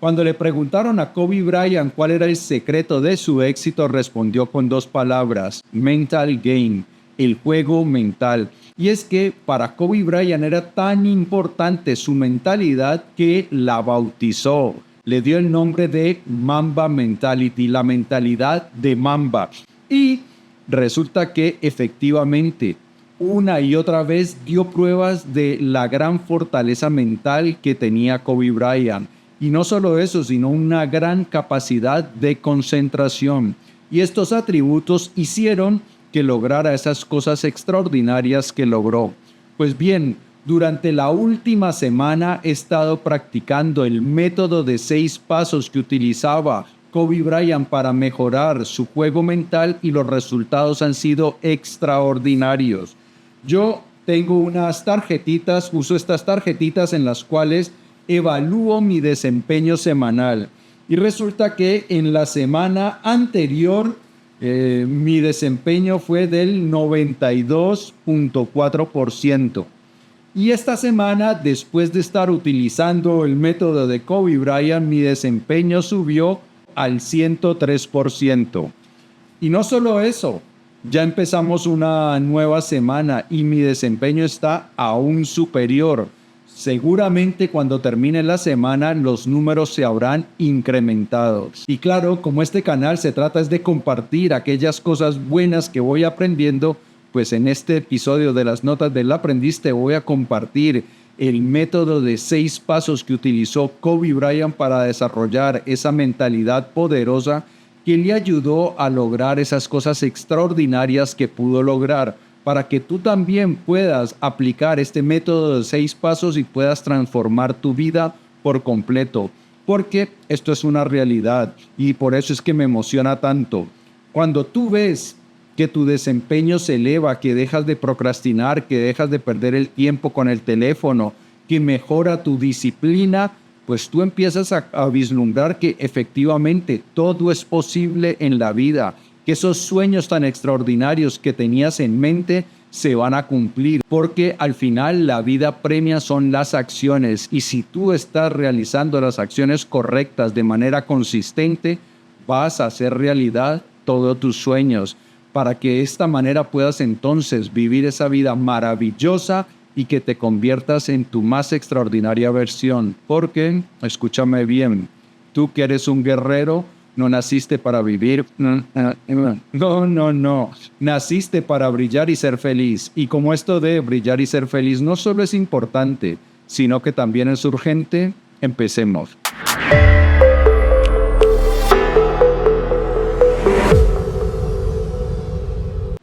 Cuando le preguntaron a Kobe Bryant cuál era el secreto de su éxito, respondió con dos palabras: mental game, el juego mental. Y es que para Kobe Bryant era tan importante su mentalidad que la bautizó. Le dio el nombre de Mamba Mentality, la mentalidad de Mamba. Y resulta que efectivamente una y otra vez dio pruebas de la gran fortaleza mental que tenía Kobe Bryant. Y no solo eso, sino una gran capacidad de concentración. Y estos atributos hicieron que lograra esas cosas extraordinarias que logró. Pues bien, durante la última semana he estado practicando el método de 6 pasos que utilizaba Kobe Bryant para mejorar su juego mental y los resultados han sido extraordinarios. Yo tengo unas tarjetitas, uso estas tarjetitas en las cuales evalúo mi desempeño semanal. Y resulta que en la semana anterior mi desempeño fue del 92.4%. Y esta semana, después de estar utilizando el método de Kobe Bryant, mi desempeño subió al 103%. Y no solo eso, ya empezamos una nueva semana y mi desempeño está aún superior. Seguramente cuando termine la semana los números se habrán incrementado. Y claro, como este canal se trata es de compartir aquellas cosas buenas que voy aprendiendo, pues en este episodio de las notas del aprendiz te voy a compartir el método de 6 pasos que utilizó Kobe Bryant para desarrollar esa mentalidad poderosa que le ayudó a lograr esas cosas extraordinarias que pudo lograr, para que tú también puedas aplicar este método de 6 pasos y puedas transformar tu vida por completo. Porque esto es una realidad y por eso es que me emociona tanto. Cuando tú ves que tu desempeño se eleva, que dejas de procrastinar, que dejas de perder el tiempo con el teléfono, que mejora tu disciplina, pues tú empiezas a vislumbrar que efectivamente todo es posible en la vida, que esos sueños tan extraordinarios que tenías en mente se van a cumplir, porque al final la vida premia son las acciones y si tú estás realizando las acciones correctas de manera consistente, vas a hacer realidad todos tus sueños, para que de esta manera puedas entonces vivir esa vida maravillosa y que te conviertas en tu más extraordinaria versión. Porque, escúchame bien, tú que eres un guerrero, no naciste para vivir. No. Naciste para brillar y ser feliz. Y como esto de brillar y ser feliz no solo es importante, sino que también es urgente, empecemos.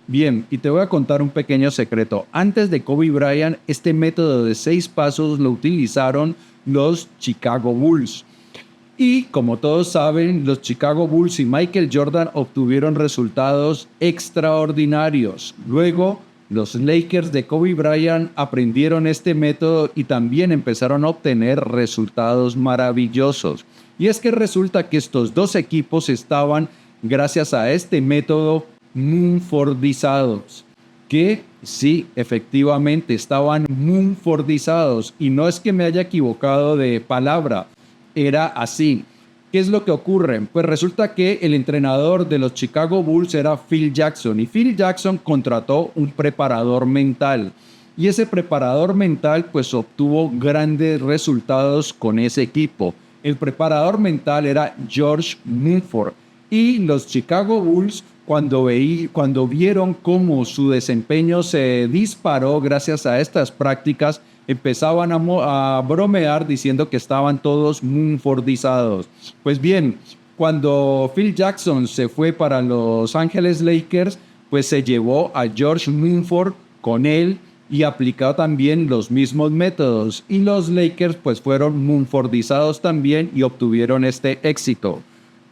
Bien, y te voy a contar un pequeño secreto. Antes de Kobe Bryant, este método de 6 pasos lo utilizaron los Chicago Bulls. Y como todos saben, los Chicago Bulls y Michael Jordan obtuvieron resultados extraordinarios. Luego, los Lakers de Kobe Bryant aprendieron este método y también empezaron a obtener resultados maravillosos. Y es que resulta que estos dos equipos estaban, gracias a este método, Mumfordizados, que sí, efectivamente estaban Mumfordizados y no es que me haya equivocado de palabra, era así. ¿Qué es lo que ocurre? Pues resulta que el entrenador de los Chicago Bulls era Phil Jackson y Phil Jackson contrató un preparador mental y ese preparador mental pues obtuvo grandes resultados con ese equipo. El preparador mental era George Mumford y los Chicago Bulls cuando vieron cómo su desempeño se disparó gracias a estas prácticas, empezaban a bromear diciendo que estaban todos Mumfordizados. Pues bien, cuando Phil Jackson se fue para Los Ángeles Lakers, pues se llevó a George Mumford con él y aplicó también los mismos métodos. Y los Lakers pues fueron Mumfordizados también y obtuvieron este éxito.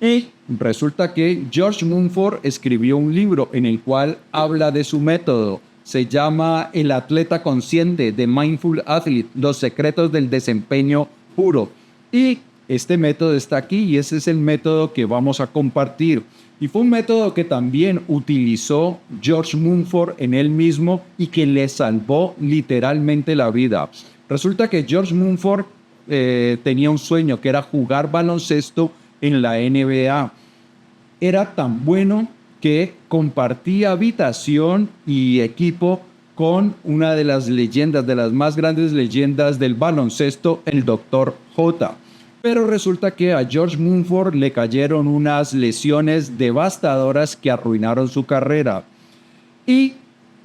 Y resulta que George Mumford escribió un libro en el cual habla de su método. Se llama El atleta consciente, The Mindful Athlete, los secretos del desempeño puro. Y este método está aquí y ese es el método que vamos a compartir. Y fue un método que también utilizó George Mumford en él mismo y que le salvó literalmente la vida. Resulta que George Mumford tenía un sueño, que era jugar baloncesto en la NBA. Era tan bueno que compartía habitación y equipo con una de las leyendas, de las más grandes leyendas del baloncesto, el Dr. J. Pero resulta que a George Mumford le cayeron unas lesiones devastadoras que arruinaron su carrera. Y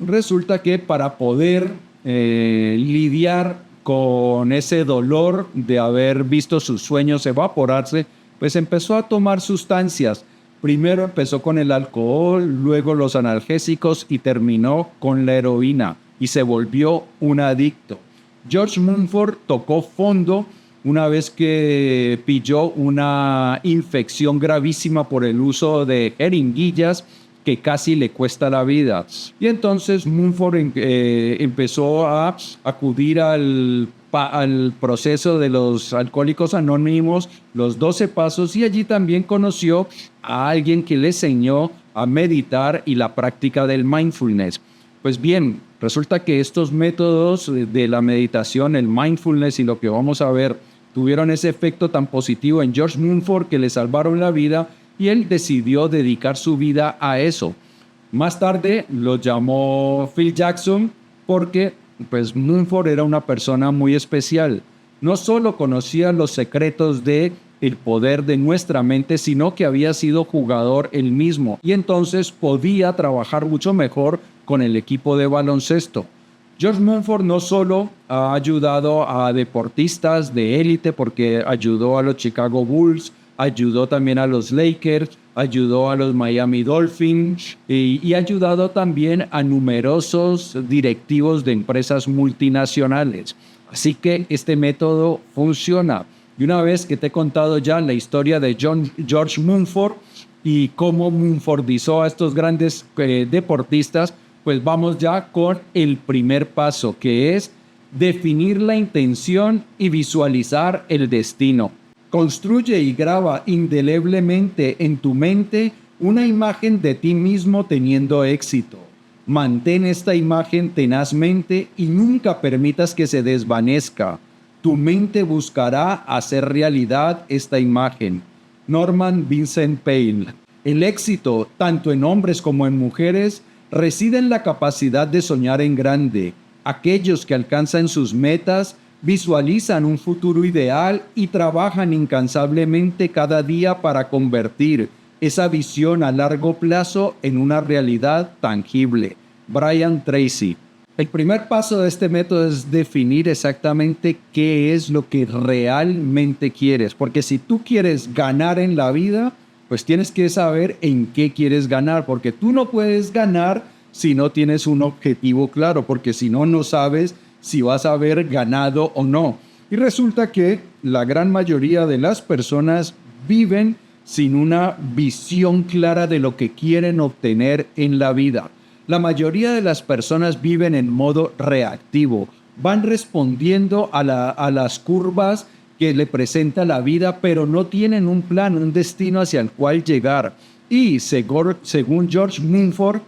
resulta que para poder lidiar con ese dolor de haber visto sus sueños evaporarse, pues empezó a tomar sustancias. Primero empezó con el alcohol, luego los analgésicos y terminó con la heroína y se volvió un adicto. George Mumford tocó fondo una vez que pilló una infección gravísima por el uso de jeringuillas que casi le cuesta la vida. Y entonces Mumford empezó a acudir al proceso de los alcohólicos anónimos, los 12 pasos, y allí también conoció a alguien que le enseñó a meditar y la práctica del mindfulness. Pues bien, resulta que estos métodos de la meditación, el mindfulness y lo que vamos a ver, tuvieron ese efecto tan positivo en George Mumford que le salvaron la vida y él decidió dedicar su vida a eso. Más tarde lo llamó Phil Jackson porque pues Mumford era una persona muy especial. No solo conocía los secretos de el poder de nuestra mente, sino que había sido jugador él mismo y entonces podía trabajar mucho mejor con el equipo de baloncesto. George Mumford no solo ha ayudado a deportistas de élite porque ayudó a los Chicago Bulls, ayudó también a los Lakers, ayudó a los Miami Dolphins y ha ayudado también a numerosos directivos de empresas multinacionales. Así que este método funciona. Y una vez que te he contado ya la historia de George Mumford y cómo Mumfordizó a estos grandes deportistas, pues vamos ya con el primer paso, que es definir la intención y visualizar el destino. Construye y graba indeleblemente en tu mente una imagen de ti mismo teniendo éxito. Mantén esta imagen tenazmente y nunca permitas que se desvanezca. Tu mente buscará hacer realidad esta imagen. Norman Vincent Peale. El éxito, tanto en hombres como en mujeres, reside en la capacidad de soñar en grande. Aquellos que alcanzan sus metas visualizan un futuro ideal y trabajan incansablemente cada día para convertir esa visión a largo plazo en una realidad tangible. Brian Tracy. El primer paso de este método es definir exactamente qué es lo que realmente quieres, porque si tú quieres ganar en la vida, pues tienes que saber en qué quieres ganar, porque tú no puedes ganar si no tienes un objetivo claro, porque si no, no sabes si vas a haber ganado o no. Y resulta que la gran mayoría de las personas viven sin una visión clara de lo que quieren obtener en la vida. La mayoría de las personas viven en modo reactivo, van respondiendo a las curvas que le presenta la vida, pero no tienen un plan, un destino hacia el cual llegar. Y según George Mumford,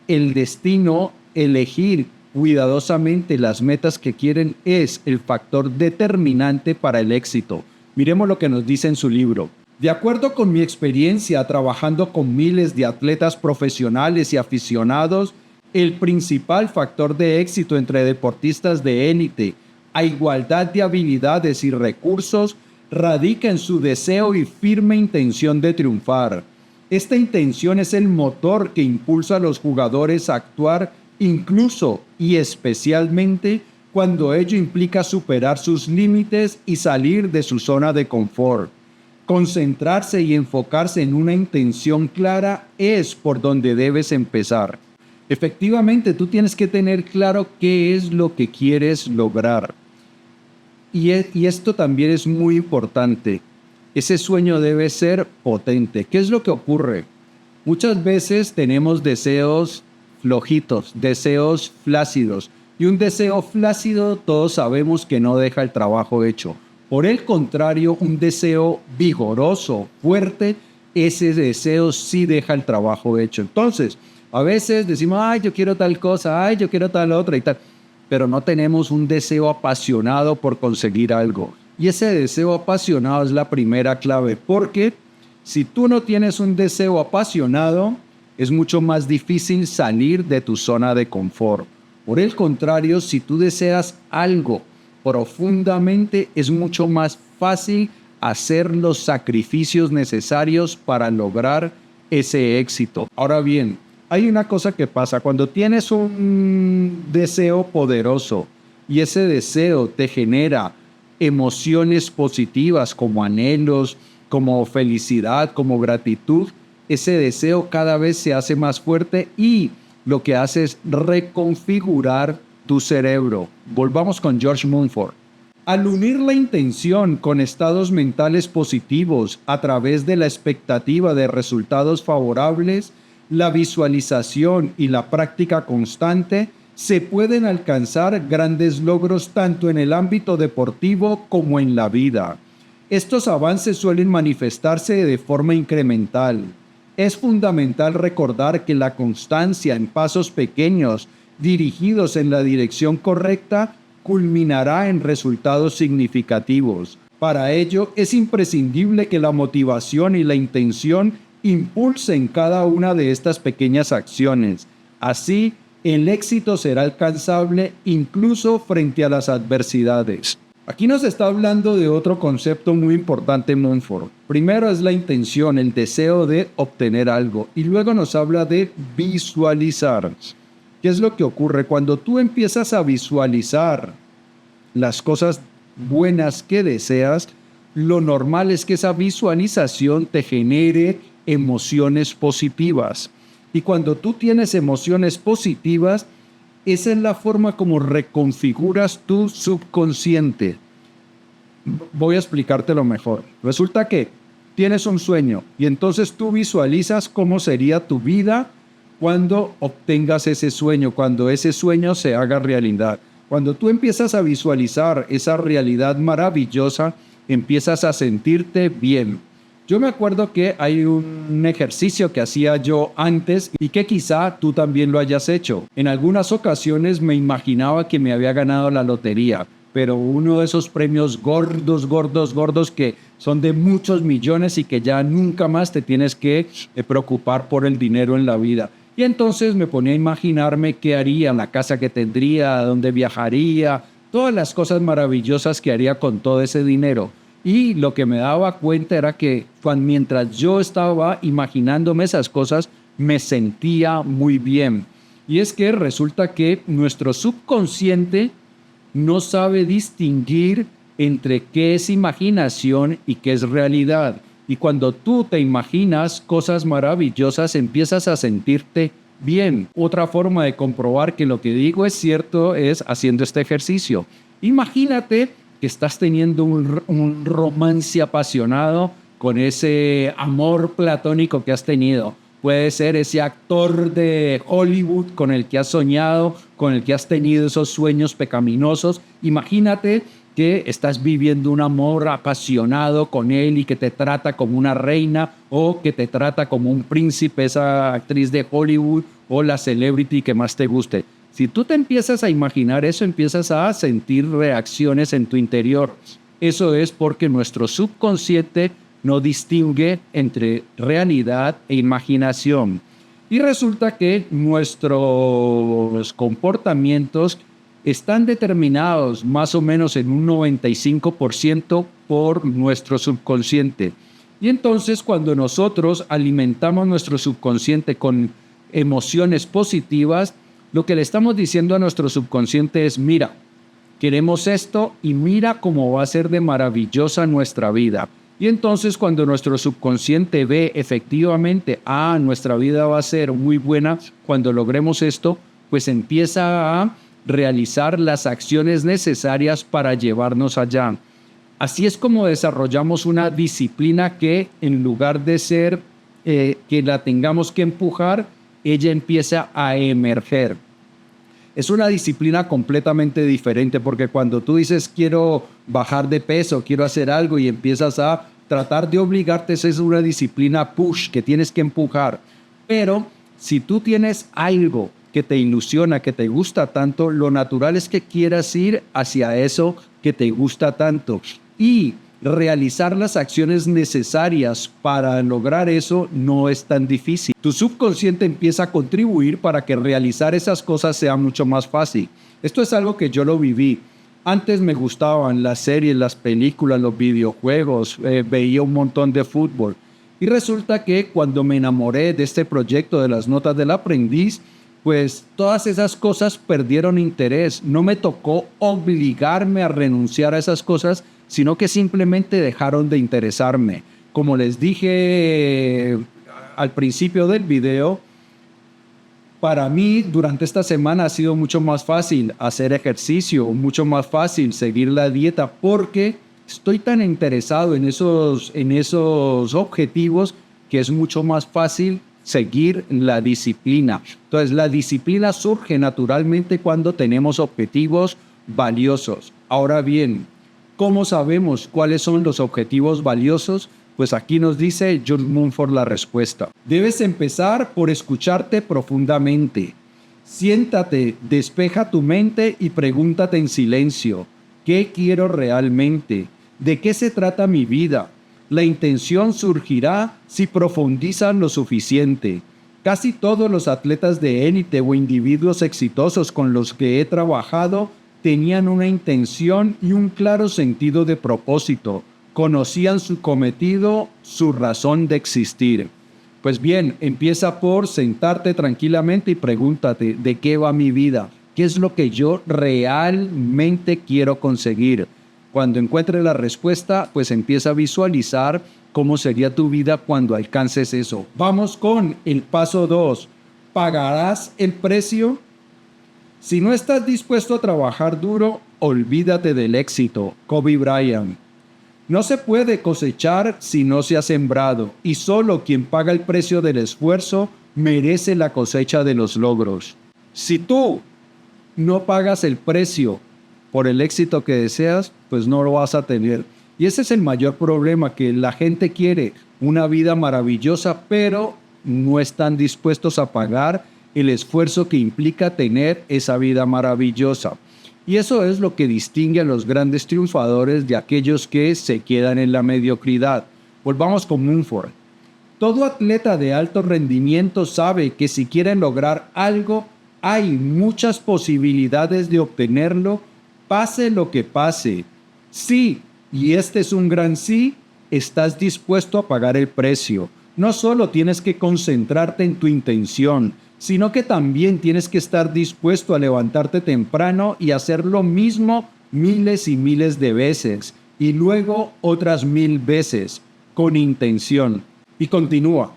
el destino, elegir cuidadosamente las metas que quieren es el factor determinante para el éxito. Miremos lo que nos dice en su libro. De acuerdo con mi experiencia trabajando con miles de atletas profesionales y aficionados, el principal factor de éxito entre deportistas de élite, a igualdad de habilidades y recursos, radica en su deseo y firme intención de triunfar. Esta intención es el motor que impulsa a los jugadores a actuar incluso y especialmente cuando ello implica superar sus límites y salir de su zona de confort. Concentrarse y enfocarse en una intención clara es por donde debes empezar. Efectivamente, tú tienes que tener claro qué es lo que quieres lograr. Y esto también es muy importante. Ese sueño debe ser potente. ¿Qué es lo que ocurre? Muchas veces tenemos deseos flojitos, deseos flácidos. Y un deseo flácido todos sabemos que no deja el trabajo hecho. Por el contrario, un deseo vigoroso, fuerte, ese deseo sí deja el trabajo hecho. Entonces, a veces decimos, ay, yo quiero tal cosa, ay, yo quiero tal otra y tal. pero no tenemos un deseo apasionado por conseguir algo. Y ese deseo apasionado es la primera clave, porque si tú no tienes un deseo apasionado, es mucho más difícil salir de tu zona de confort. Por el contrario, si tú deseas algo profundamente, es mucho más fácil hacer los sacrificios necesarios para lograr ese éxito. Ahora bien, hay una cosa que pasa cuando tienes un deseo poderoso y ese deseo te genera emociones positivas como anhelos, como felicidad, como gratitud. Ese deseo cada vez se hace más fuerte y lo que hace es reconfigurar tu cerebro. Volvamos con George Mumford. Al unir la intención con estados mentales positivos a través de la expectativa de resultados favorables, la visualización y la práctica constante, se pueden alcanzar grandes logros tanto en el ámbito deportivo como en la vida. Estos avances suelen manifestarse de forma incremental. Es fundamental recordar que la constancia en pasos pequeños dirigidos en la dirección correcta culminará en resultados significativos. Para ello, es imprescindible que la motivación y la intención impulsen cada una de estas pequeñas acciones. Así, el éxito será alcanzable incluso frente a las adversidades. Aquí nos está hablando de otro concepto muy importante en Mumford. Primero es la intención, el deseo de obtener algo, y luego nos habla de visualizar. ¿Qué es lo que ocurre? Cuando tú empiezas a visualizar las cosas buenas que deseas, lo normal es que esa visualización te genere emociones positivas. Y cuando tú tienes emociones positivas, esa es la forma como reconfiguras tu subconsciente. Voy a explicártelo mejor. Resulta que tienes un sueño y entonces tú visualizas cómo sería tu vida cuando obtengas ese sueño, cuando ese sueño se haga realidad. Cuando tú empiezas a visualizar esa realidad maravillosa, empiezas a sentirte bien. Yo me acuerdo que hay un ejercicio que hacía yo antes y que quizá tú también lo hayas hecho. En algunas ocasiones me imaginaba que me había ganado la lotería, pero uno de esos premios gordos que son de muchos millones y que ya nunca más te tienes que preocupar por el dinero en la vida. Y entonces me ponía a imaginarme qué haría, la casa que tendría, a dónde viajaría, todas las cosas maravillosas que haría con todo ese dinero. Y lo que me daba cuenta era que mientras yo estaba imaginándome esas cosas, me sentía muy bien. Y es que resulta que nuestro subconsciente no sabe distinguir entre qué es imaginación y qué es realidad. Y cuando tú te imaginas cosas maravillosas, empiezas a sentirte bien. Otra forma de comprobar que lo que digo es cierto es haciendo este ejercicio. Imagínate que estás teniendo un romance apasionado con ese amor platónico que has tenido. Puede ser ese actor de Hollywood con el que has soñado, con el que has tenido esos sueños pecaminosos. Imagínate que estás viviendo un amor apasionado con él y que te trata como una reina o que te trata como un príncipe, esa actriz de Hollywood o la celebrity que más te guste. Si tú te empiezas a imaginar eso, empiezas a sentir reacciones en tu interior. Eso es porque nuestro subconsciente no distingue entre realidad e imaginación. Y resulta que nuestros comportamientos están determinados más o menos en un 95% por nuestro subconsciente. Y entonces cuando nosotros alimentamos nuestro subconsciente con emociones positivas, lo que le estamos diciendo a nuestro subconsciente es, mira, queremos esto y mira cómo va a ser de maravillosa nuestra vida. Y entonces cuando nuestro subconsciente ve efectivamente, nuestra vida va a ser muy buena cuando logremos esto, pues empieza a realizar las acciones necesarias para llevarnos allá. Así es como desarrollamos una disciplina que en lugar de ser que la tengamos que empujar, ella empieza a emerger. Es una disciplina completamente diferente porque cuando tú dices quiero bajar de peso, quiero hacer algo y empiezas a tratar de obligarte, esa es una disciplina push que tienes que empujar. Pero si tú tienes algo que te ilusiona, que te gusta tanto, lo natural es que quieras ir hacia eso que te gusta tanto. Y realizar las acciones necesarias para lograr eso no es tan difícil. Tu subconsciente empieza a contribuir para que realizar esas cosas sea mucho más fácil. Esto es algo que yo lo viví. Antes me gustaban las series, las películas, los videojuegos, veía un montón de fútbol. Y resulta que cuando me enamoré de este proyecto de las notas del aprendiz, pues todas esas cosas perdieron interés. No me tocó obligarme a renunciar a esas cosas, sino que simplemente dejaron de interesarme. Como les dije al principio del video, para mí durante esta semana ha sido mucho más fácil hacer ejercicio, mucho más fácil seguir la dieta, porque estoy tan interesado en esos objetivos que es mucho más fácil seguir la disciplina. Entonces, la disciplina surge naturalmente cuando tenemos objetivos valiosos. Ahora bien, ¿cómo sabemos cuáles son los objetivos valiosos? Pues aquí nos dice John Mumford la respuesta. Debes empezar por escucharte profundamente. Siéntate, despeja tu mente y pregúntate en silencio, ¿qué quiero realmente? ¿De qué se trata mi vida? La intención surgirá si profundizan lo suficiente. Casi todos los atletas de élite o individuos exitosos con los que he trabajado tenían una intención y un claro sentido de propósito. Conocían su cometido, su razón de existir. Pues bien, empieza por sentarte tranquilamente y pregúntate, ¿de qué va mi vida? ¿Qué es lo que yo realmente quiero conseguir? Cuando encuentres la respuesta, pues empieza a visualizar cómo sería tu vida cuando alcances eso. Vamos con el paso 2. ¿Pagarás el precio? Si no estás dispuesto a trabajar duro, olvídate del éxito. Kobe Bryant. No se puede cosechar si no se ha sembrado, y solo quien paga el precio del esfuerzo merece la cosecha de los logros. Si tú no pagas el precio por el éxito que deseas, pues no lo vas a tener. Y ese es el mayor problema, que la gente quiere una vida maravillosa, pero no están dispuestos a pagar el esfuerzo que implica tener esa vida maravillosa. Y eso es lo que distingue a los grandes triunfadores de aquellos que se quedan en la mediocridad. Volvamos con Mumford. Todo atleta de alto rendimiento sabe que si quieren lograr algo, hay muchas posibilidades de obtenerlo, pase lo que pase. Sí, y este es un gran sí, estás dispuesto a pagar el precio. No solo tienes que concentrarte en tu intención, sino que también tienes que estar dispuesto a levantarte temprano y hacer lo mismo miles y miles de veces, y luego otras 1000 veces, con intención. Y continúa.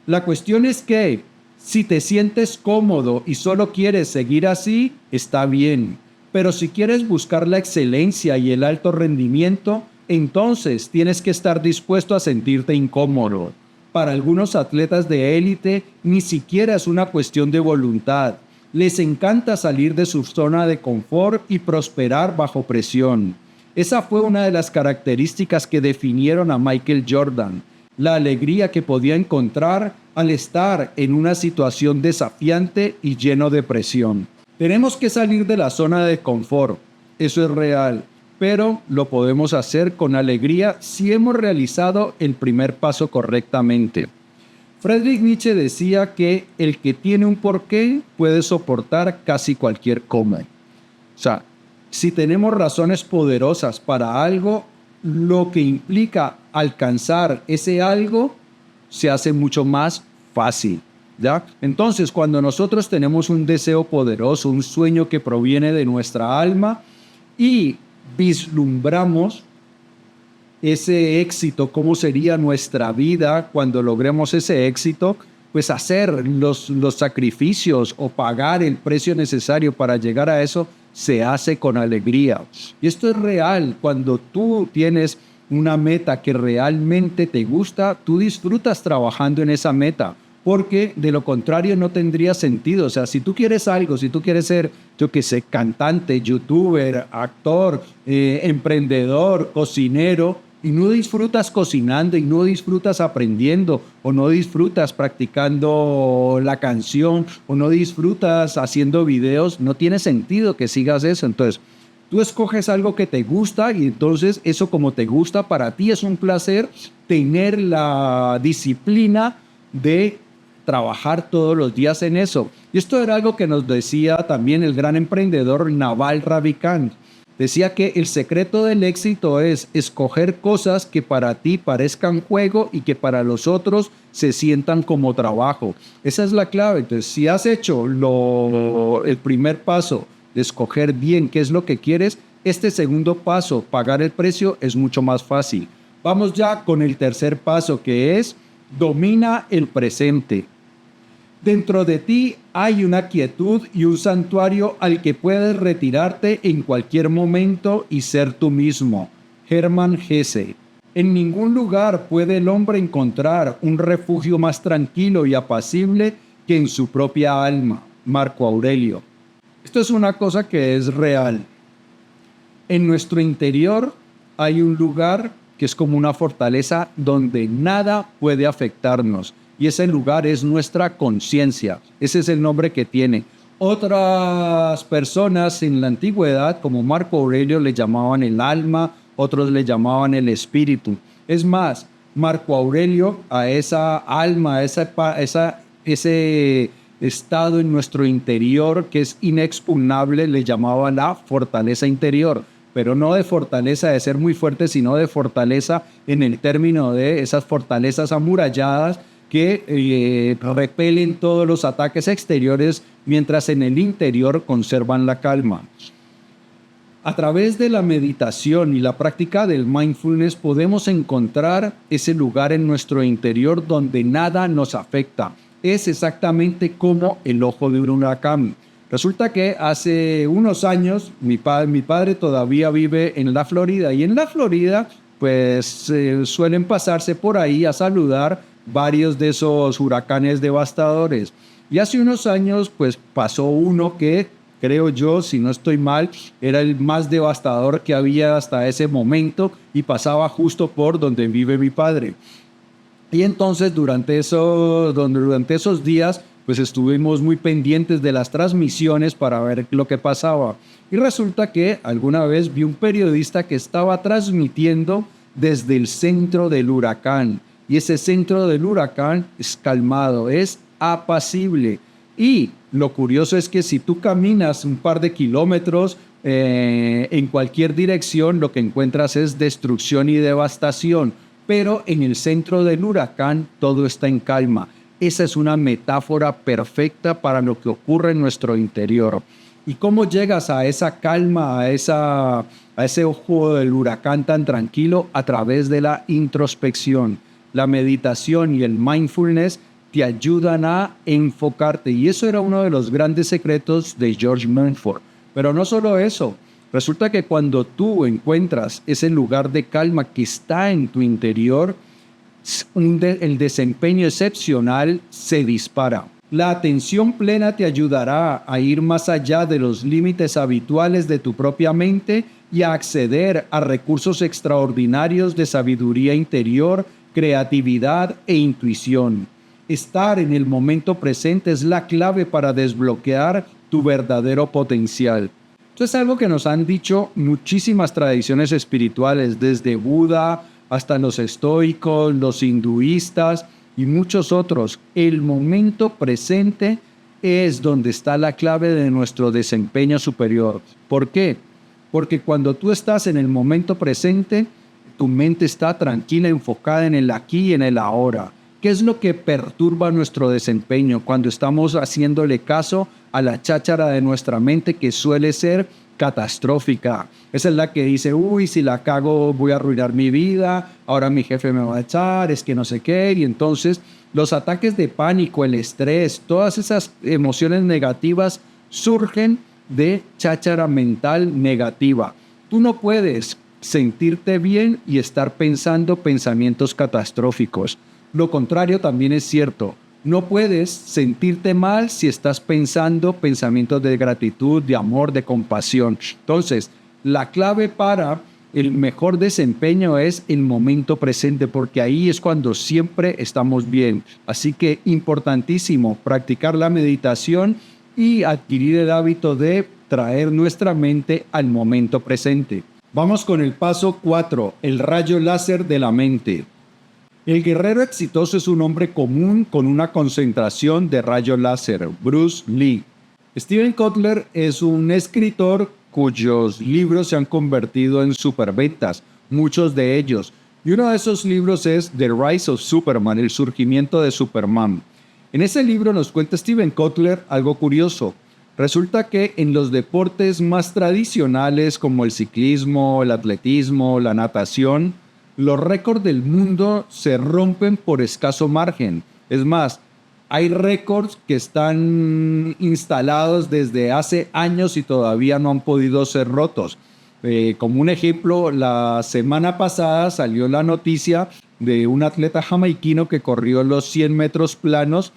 La cuestión es que si te sientes cómodo y solo quieres seguir así, está bien. Pero si quieres buscar la excelencia y el alto rendimiento, entonces tienes que estar dispuesto a sentirte incómodo. Para algunos atletas de élite ni siquiera es una cuestión de voluntad. Les encanta salir de su zona de confort y prosperar bajo presión. Esa fue una de las características que definieron a Michael Jordan, la alegría que podía encontrar al estar en una situación desafiante y lleno de presión. Tenemos que salir de la zona de confort, eso es real, pero lo podemos hacer con alegría si hemos realizado el primer paso correctamente. Friedrich Nietzsche decía que el que tiene un porqué puede soportar casi cualquier cómo. O sea, si tenemos razones poderosas para algo, lo que implica alcanzar ese algo se hace mucho más fácil, ¿ya? Entonces, cuando nosotros tenemos un deseo poderoso, un sueño que proviene de nuestra alma y vislumbramos ese éxito, cómo sería nuestra vida cuando logremos ese éxito, pues hacer los sacrificios o pagar el precio necesario para llegar a eso se hace con alegría. Y esto es real. Cuando tú tienes una meta que realmente te gusta, tú disfrutas trabajando en esa meta, porque de lo contrario no tendría sentido. O sea, si tú quieres algo, si tú quieres ser, yo qué sé, cantante, youtuber, actor, emprendedor, cocinero, y no disfrutas cocinando y no disfrutas aprendiendo o no disfrutas practicando la canción o no disfrutas haciendo videos, no tiene sentido que sigas eso. Entonces, tú escoges algo que te gusta y entonces eso como te gusta para ti es un placer tener la disciplina de trabajar todos los días en eso. Y esto era algo que nos decía también el gran emprendedor Naval Ravikant. Decía que el secreto del éxito es escoger cosas que para ti parezcan juego y que para los otros se sientan como trabajo. Esa es la clave. Entonces, si has hecho el primer paso de escoger bien qué es lo que quieres, este segundo paso, pagar el precio, es mucho más fácil. Vamos ya con el tercer paso, que es domina el presente. Dentro de ti hay una quietud y un santuario al que puedes retirarte en cualquier momento y ser tú mismo. Hermann Hesse. En ningún lugar puede el hombre encontrar un refugio más tranquilo y apacible que en su propia alma. Marco Aurelio. Esto es una cosa que es real. En nuestro interior hay un lugar que es como una fortaleza donde nada puede afectarnos. Y ese lugar es nuestra conciencia. Ese es el nombre que tiene. Otras personas en la antigüedad, como Marco Aurelio, le llamaban el alma, otros le llamaban el espíritu. Es más, Marco Aurelio a esa alma, a ese estado en nuestro interior que es inexpugnable, le llamaba la fortaleza interior. Pero no de fortaleza de ser muy fuerte, sino de fortaleza en el término de esas fortalezas amuralladas que repelen todos los ataques exteriores, mientras en el interior conservan la calma. A través de la meditación y la práctica del mindfulness podemos encontrar ese lugar en nuestro interior donde nada nos afecta. Es exactamente como el ojo de un huracán. Resulta que hace unos años mi padre todavía vive en la Florida, y en la Florida pues suelen pasarse por ahí a saludar varios de esos huracanes devastadores. Y hace unos años pues pasó uno que, creo yo, si no estoy mal, era el más devastador que había hasta ese momento y pasaba justo por donde vive mi padre. Y entonces durante esos días pues estuvimos muy pendientes de las transmisiones para ver lo que pasaba. Y resulta que alguna vez vi un periodista que estaba transmitiendo desde el centro del huracán. Y ese centro del huracán es calmado, es apacible. Y lo curioso es que si tú caminas un par de kilómetros en cualquier dirección, lo que encuentras es destrucción y devastación. Pero en el centro del huracán todo está en calma. Esa es una metáfora perfecta para lo que ocurre en nuestro interior. ¿Y cómo llegas a esa calma, a ese ojo del huracán tan tranquilo? A través de la introspección. La meditación y el mindfulness te ayudan a enfocarte. Y eso era uno de los grandes secretos de George Montfort. Pero no solo eso. Resulta que cuando tú encuentras ese lugar de calma que está en tu interior, el desempeño excepcional se dispara. La atención plena te ayudará a ir más allá de los límites habituales de tu propia mente y a acceder a recursos extraordinarios de sabiduría interior, creatividad e intuición. Estar en el momento presente es la clave para desbloquear tu verdadero potencial. Esto es algo que nos han dicho muchísimas tradiciones espirituales, desde Buda hasta los estoicos, los hinduistas y muchos otros. El momento presente es donde está la clave de nuestro desempeño superior. ¿Por qué? Porque cuando tú estás en el momento presente, tu mente está tranquila, enfocada en el aquí y en el ahora. ¿Qué es lo que perturba nuestro desempeño cuando estamos haciéndole caso a la cháchara de nuestra mente, que suele ser catastrófica? Esa es la que dice, uy, si la cago voy a arruinar mi vida, ahora mi jefe me va a echar, es que no sé qué. Y entonces los ataques de pánico, el estrés, todas esas emociones negativas surgen de cháchara mental negativa. Tú no puedes sentirte bien y estar pensando pensamientos catastróficos. Lo contrario también es cierto. No puedes sentirte mal si estás pensando pensamientos de gratitud, de amor, de compasión. Entonces, la clave para el mejor desempeño es el momento presente, porque ahí es cuando siempre estamos bien. Así que importantísimo practicar la meditación y adquirir el hábito de traer nuestra mente al momento presente. Vamos con el paso 4, el rayo láser de la mente. El guerrero exitoso es un hombre común con una concentración de rayo láser, Bruce Lee. Steven Kotler es un escritor cuyos libros se han convertido en superventas, muchos de ellos. Y uno de esos libros es The Rise of Superman, el surgimiento de Superman. En ese libro nos cuenta Steven Kotler algo curioso. Resulta que en los deportes más tradicionales como el ciclismo, el atletismo, la natación, los récords del mundo se rompen por escaso margen. Es más, hay récords que están instalados desde hace años y todavía no han podido ser rotos. Como un ejemplo, la semana pasada salió la noticia de un atleta jamaiquino que corrió los 100 metros planos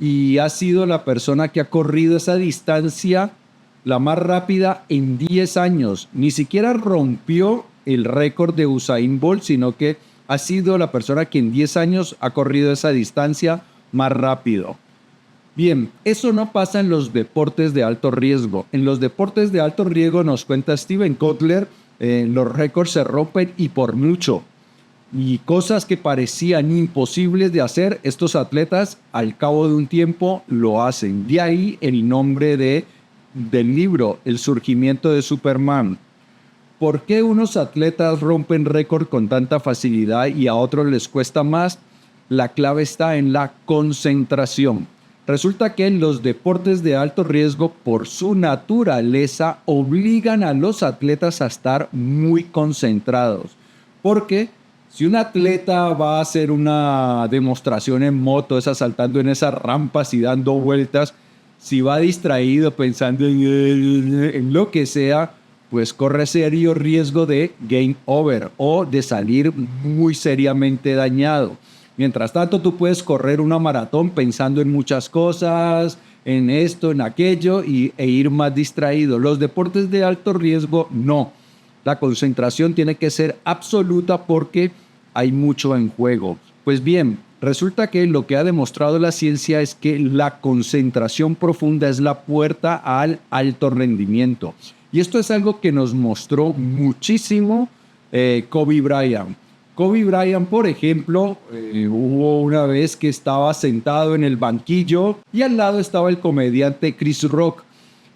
y ha sido la persona que ha corrido esa distancia la más rápida en 10 años. Ni siquiera rompió el récord de Usain Bolt, sino que ha sido la persona que en 10 años ha corrido esa distancia más rápido. Bien, eso no pasa en los deportes de alto riesgo. En los deportes de alto riesgo, nos cuenta Steven Kotler, los récords se rompen y por mucho. Y cosas que parecían imposibles de hacer, estos atletas al cabo de un tiempo lo hacen. De ahí el nombre del libro, El surgimiento de Superman. ¿Por qué unos atletas rompen récord con tanta facilidad y a otros les cuesta más? La clave está en la concentración. Resulta que los deportes de alto riesgo, por su naturaleza, obligan a los atletas a estar muy concentrados. Porque si un atleta va a hacer una demostración en moto, saltando en esas rampas y dando vueltas, si va distraído pensando en lo que sea, pues corre serio riesgo de game over o de salir muy seriamente dañado. Mientras tanto, tú puedes correr una maratón pensando en muchas cosas, en esto, en aquello, e ir más distraído. Los deportes de alto riesgo, no. La concentración tiene que ser absoluta porque hay mucho en juego. Pues bien, resulta que lo que ha demostrado la ciencia es que la concentración profunda es la puerta al alto rendimiento. Y esto es algo que nos mostró muchísimo Kobe Bryant. Kobe Bryant, por ejemplo, hubo una vez que estaba sentado en el banquillo y al lado estaba el comediante Chris Rock.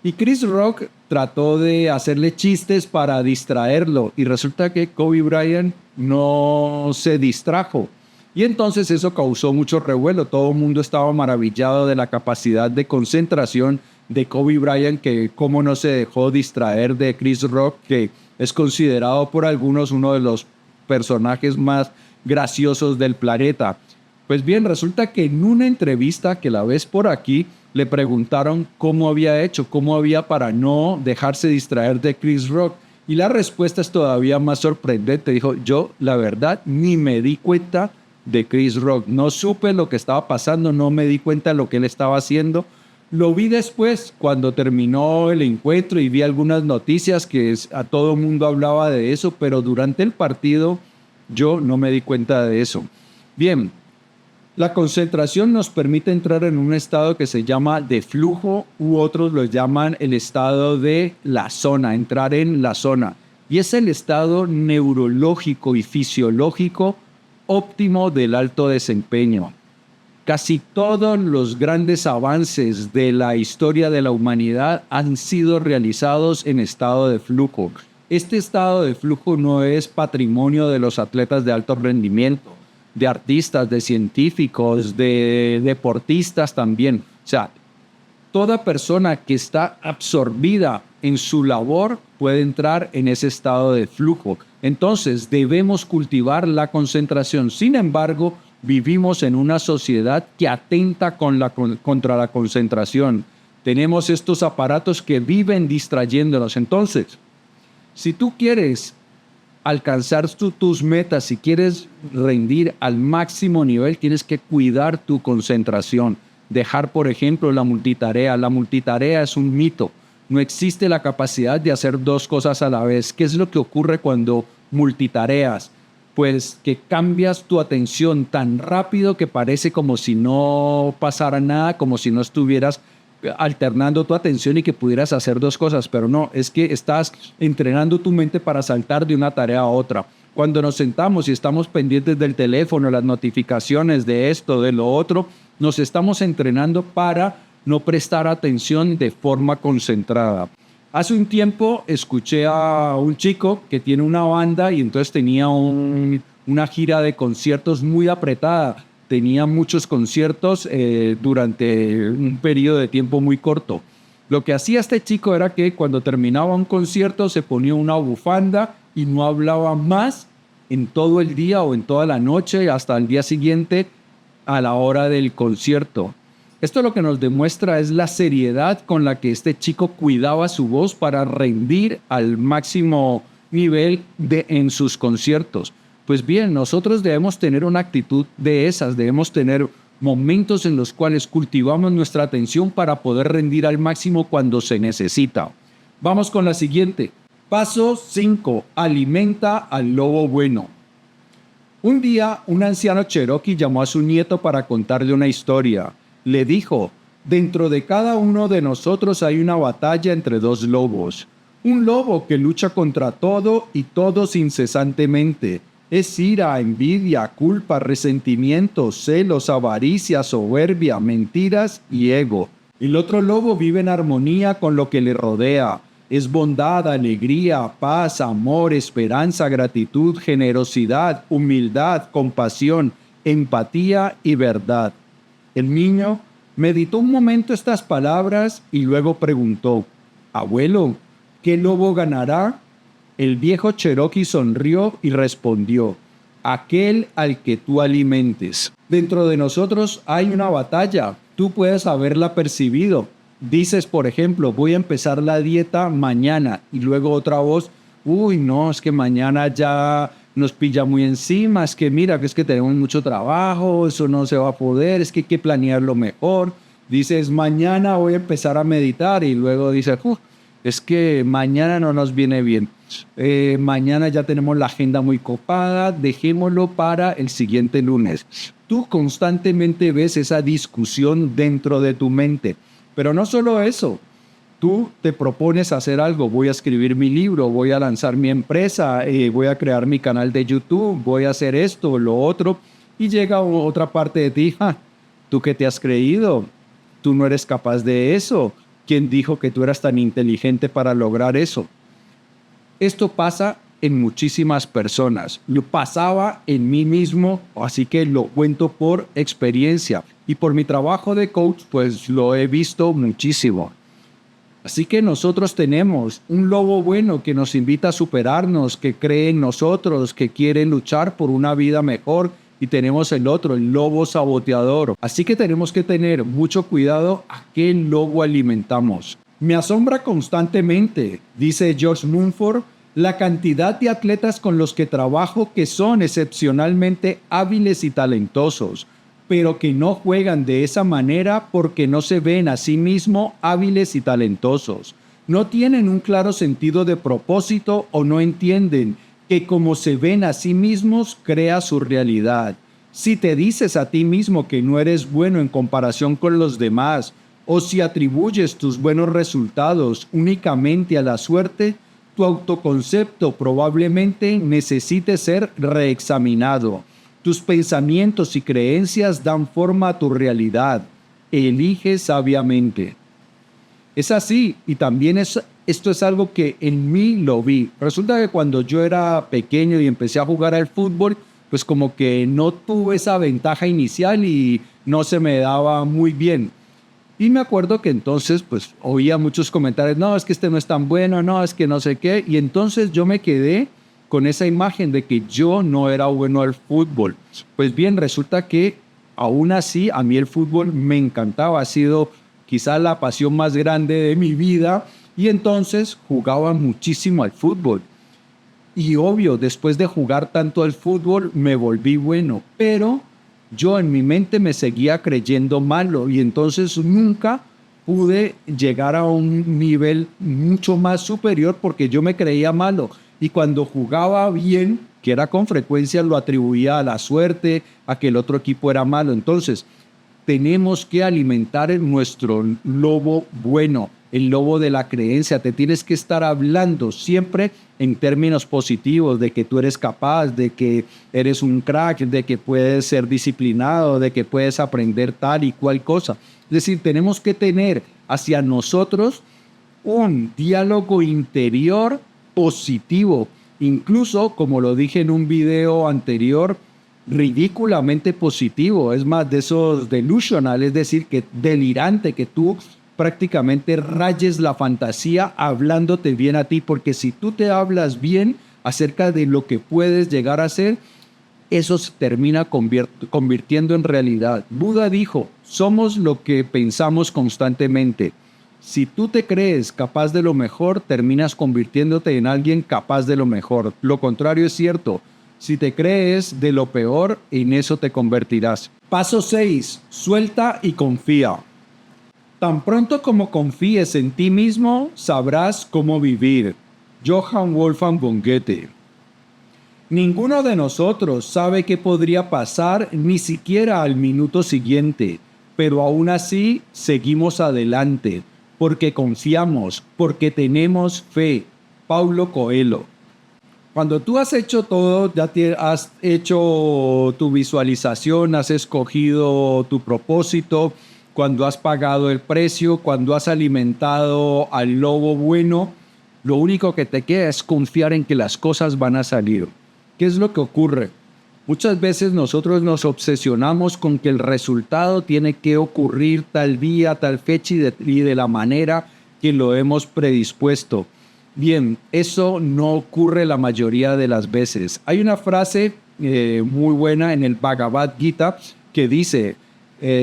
Y Chris Rock trató de hacerle chistes para distraerlo y resulta que Kobe Bryant no se distrajo. Y entonces eso causó mucho revuelo. Todo el mundo estaba maravillado de la capacidad de concentración de Kobe Bryant, que cómo no se dejó distraer de Chris Rock, que es considerado por algunos uno de los personajes más graciosos del planeta. Pues bien, resulta que en una entrevista que la ves por aquí, le preguntaron cómo había hecho, cómo había para no dejarse distraer de Chris Rock. Y la respuesta es todavía más sorprendente. Dijo, yo la verdad ni me di cuenta de Chris Rock. No supe lo que estaba pasando, no me di cuenta de lo que él estaba haciendo. Lo vi después, cuando terminó el encuentro y vi algunas noticias que a todo el mundo hablaba de eso, pero durante el partido yo no me di cuenta de eso. Bien, la concentración nos permite entrar en un estado que se llama de flujo u otros lo llaman el estado de la zona, entrar en la zona. Y es el estado neurológico y fisiológico óptimo del alto desempeño. Casi todos los grandes avances de la historia de la humanidad han sido realizados en estado de flujo. Este estado de flujo no es patrimonio de los atletas de alto rendimiento, de artistas, de científicos, de deportistas también. O sea, toda persona que está absorbida en su labor puede entrar en ese estado de flujo. Entonces, debemos cultivar la concentración. Sin embargo, vivimos en una sociedad que atenta contra la concentración. Tenemos estos aparatos que viven distrayéndonos. Entonces, si tú quieres alcanzar tus metas, si quieres rendir al máximo nivel, tienes que cuidar tu concentración. Dejar, por ejemplo, la multitarea. La multitarea es un mito. No existe la capacidad de hacer dos cosas a la vez. ¿Qué es lo que ocurre cuando multitareas, pues que cambias tu atención tan rápido que parece como si no pasara nada, como si no estuvieras alternando tu atención y que pudieras hacer dos cosas, pero no, es que estás entrenando tu mente para saltar de una tarea a otra. Cuando nos sentamos y estamos pendientes del teléfono, las notificaciones de esto, de lo otro, nos estamos entrenando para no prestar atención de forma concentrada. Hace un tiempo escuché a un chico que tiene una banda y entonces tenía una gira de conciertos muy apretada. Tenía muchos conciertos durante un periodo de tiempo muy corto. Lo que hacía este chico era que cuando terminaba un concierto se ponía una bufanda y no hablaba más en todo el día o en toda la noche hasta el día siguiente a la hora del concierto. Esto lo que nos demuestra es la seriedad con la que este chico cuidaba su voz para rendir al máximo nivel en sus conciertos. Pues bien, nosotros debemos tener una actitud de esas, debemos tener momentos en los cuales cultivamos nuestra atención para poder rendir al máximo cuando se necesita. Vamos con la siguiente. Paso 5. Alimenta al lobo bueno. Un día, un anciano cherokee llamó a su nieto para contarle una historia. Le dijo, dentro de cada uno de nosotros hay una batalla entre dos lobos. Un lobo que lucha contra todo y todos incesantemente. Es ira, envidia, culpa, resentimiento, celos, avaricia, soberbia, mentiras y ego. El otro lobo vive en armonía con lo que le rodea. Es bondad, alegría, paz, amor, esperanza, gratitud, generosidad, humildad, compasión, empatía y verdad. El niño meditó un momento estas palabras y luego preguntó, «Abuelo, ¿qué lobo ganará?» El viejo cherokee sonrió y respondió, «Aquel al que tú alimentes». Dentro de nosotros hay una batalla, tú puedes haberla percibido. Dices, por ejemplo, voy a empezar la dieta mañana y luego otra voz, uy, no, es que mañana ya nos pilla muy encima, es que mira, que es que tenemos mucho trabajo, eso no se va a poder, es que hay que planearlo mejor. Dices, mañana voy a empezar a meditar y luego dices, es que mañana no nos viene bien. Mañana ya tenemos la agenda muy copada, dejémoslo para el siguiente lunes. Tú constantemente ves esa discusión dentro de tu mente, pero no solo eso. Tú te propones hacer algo, voy a escribir mi libro, voy a lanzar mi empresa, voy a crear mi canal de YouTube, voy a hacer esto, lo otro, y llega otra parte de ti, ¿tú qué te has creído? Tú no eres capaz de eso. ¿Quién dijo que tú eras tan inteligente para lograr eso? Esto pasa en muchísimas personas. Lo pasaba en mí mismo, así que lo cuento por experiencia. Y por mi trabajo de coach, pues lo he visto muchísimo. Así que nosotros tenemos un lobo bueno que nos invita a superarnos, que cree en nosotros, que quiere luchar por una vida mejor. Y tenemos el otro, el lobo saboteador. Así que tenemos que tener mucho cuidado a qué lobo alimentamos. Me asombra constantemente, dice George Mumford, la cantidad de atletas con los que trabajo que son excepcionalmente hábiles y talentosos, pero que no juegan de esa manera porque no se ven a sí mismos hábiles y talentosos. No tienen un claro sentido de propósito o no entienden que como se ven a sí mismos, crea su realidad. Si te dices a ti mismo que no eres bueno en comparación con los demás, o si atribuyes tus buenos resultados únicamente a la suerte, tu autoconcepto probablemente necesite ser reexaminado. Tus pensamientos y creencias dan forma a tu realidad. Elige sabiamente. Es así, y también esto es algo que en mí lo vi. Resulta que cuando yo era pequeño y empecé a jugar al fútbol, pues como que no tuve esa ventaja inicial y no se me daba muy bien. Y me acuerdo que entonces pues oía muchos comentarios, no, es que este no es tan bueno, no, es que no sé qué. Y entonces yo me quedé con esa imagen de que yo no era bueno al fútbol. Pues bien, resulta que aún así a mí el fútbol me encantaba, ha sido quizás la pasión más grande de mi vida y entonces jugaba muchísimo al fútbol. Y obvio, después de jugar tanto al fútbol me volví bueno, pero yo en mi mente me seguía creyendo malo y entonces nunca pude llegar a un nivel mucho más superior porque yo me creía malo. Y cuando jugaba bien, que era con frecuencia, lo atribuía a la suerte, a que el otro equipo era malo. Entonces, tenemos que alimentar en nuestro lobo bueno, el lobo de la creencia. Te tienes que estar hablando siempre en términos positivos, de que tú eres capaz, de que eres un crack, de que puedes ser disciplinado, de que puedes aprender tal y cual cosa. Es decir, tenemos que tener hacia nosotros un diálogo interior positivo. Incluso, como lo dije en un video anterior, ridículamente positivo, es más de esos delusional, es decir, que delirante, que tú prácticamente rayes la fantasía hablándote bien a ti, porque si tú te hablas bien acerca de lo que puedes llegar a ser, eso se termina convirtiendo en realidad. Buda dijo, somos lo que pensamos constantemente. Si tú te crees capaz de lo mejor, terminas convirtiéndote en alguien capaz de lo mejor. Lo contrario es cierto. Si te crees de lo peor, en eso te convertirás. Paso 6. Suelta y confía. Tan pronto como confíes en ti mismo, sabrás cómo vivir. Johann Wolfgang von Goethe. Ninguno de nosotros sabe qué podría pasar ni siquiera al minuto siguiente, pero aún así seguimos adelante, porque confiamos, porque tenemos fe. Paulo Coelho. Cuando tú has hecho todo, has hecho tu visualización, has escogido tu propósito, cuando has pagado el precio, cuando has alimentado al lobo bueno, lo único que te queda es confiar en que las cosas van a salir. ¿Qué es lo que ocurre? Muchas veces nosotros nos obsesionamos con que el resultado tiene que ocurrir tal día, tal fecha y de la manera que lo hemos predispuesto. Bien, eso no ocurre la mayoría de las veces. Hay una frase muy buena en el Bhagavad Gita que dice,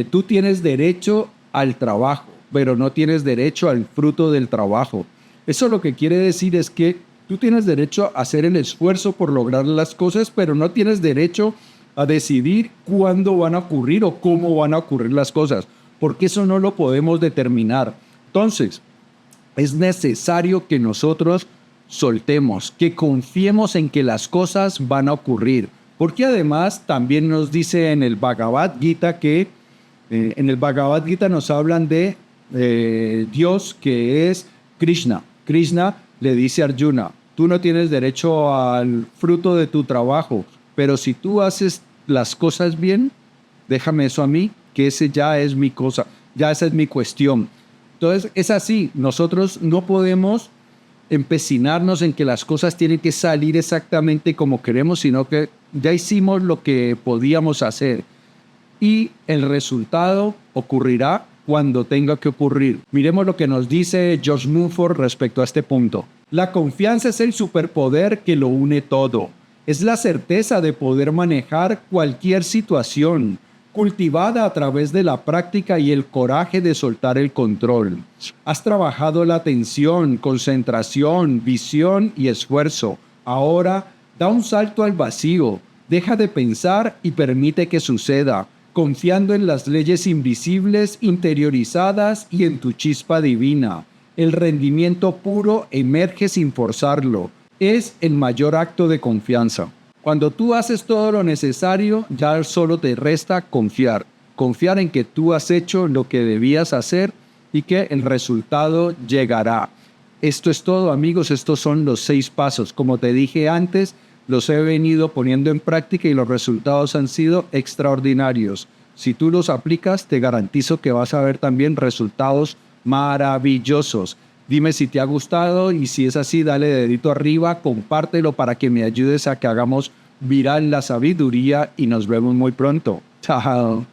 tú tienes derecho al trabajo, pero no tienes derecho al fruto del trabajo. Eso lo que quiere decir es que tú tienes derecho a hacer el esfuerzo por lograr las cosas, pero no tienes derecho a decidir cuándo van a ocurrir o cómo van a ocurrir las cosas, porque eso no lo podemos determinar. Entonces, es necesario que nosotros soltemos, que confiemos en que las cosas van a ocurrir, porque además también nos dice en el Bhagavad Gita que en el Bhagavad Gita nos hablan de Dios que es Krishna. Krishna le dice a Arjuna, tú no tienes derecho al fruto de tu trabajo, pero si tú haces las cosas bien, déjame eso a mí, que ese ya es mi cosa, ya esa es mi cuestión. Entonces es así, nosotros no podemos empecinarnos en que las cosas tienen que salir exactamente como queremos, sino que ya hicimos lo que podíamos hacer y el resultado ocurrirá cuando tenga que ocurrir. Miremos lo que nos dice George Mumford respecto a este punto. La confianza es el superpoder que lo une todo. Es la certeza de poder manejar cualquier situación, cultivada a través de la práctica y el coraje de soltar el control. Has trabajado la atención, concentración, visión y esfuerzo. Ahora, da un salto al vacío. Deja de pensar y permite que suceda, confiando en las leyes invisibles interiorizadas y en tu chispa divina. El rendimiento puro emerge sin forzarlo. Es el mayor acto de confianza. Cuando tú haces todo lo necesario, ya solo te resta confiar. Confiar en que tú has hecho lo que debías hacer y que el resultado llegará. Esto es todo, amigos. Estos son los 6 pasos. Como te dije antes, los he venido poniendo en práctica y los resultados han sido extraordinarios. Si tú los aplicas, te garantizo que vas a ver también resultados maravillosos. Dime si te ha gustado y si es así, dale dedito arriba, compártelo para que me ayudes a que hagamos viral la sabiduría y nos vemos muy pronto. Chao.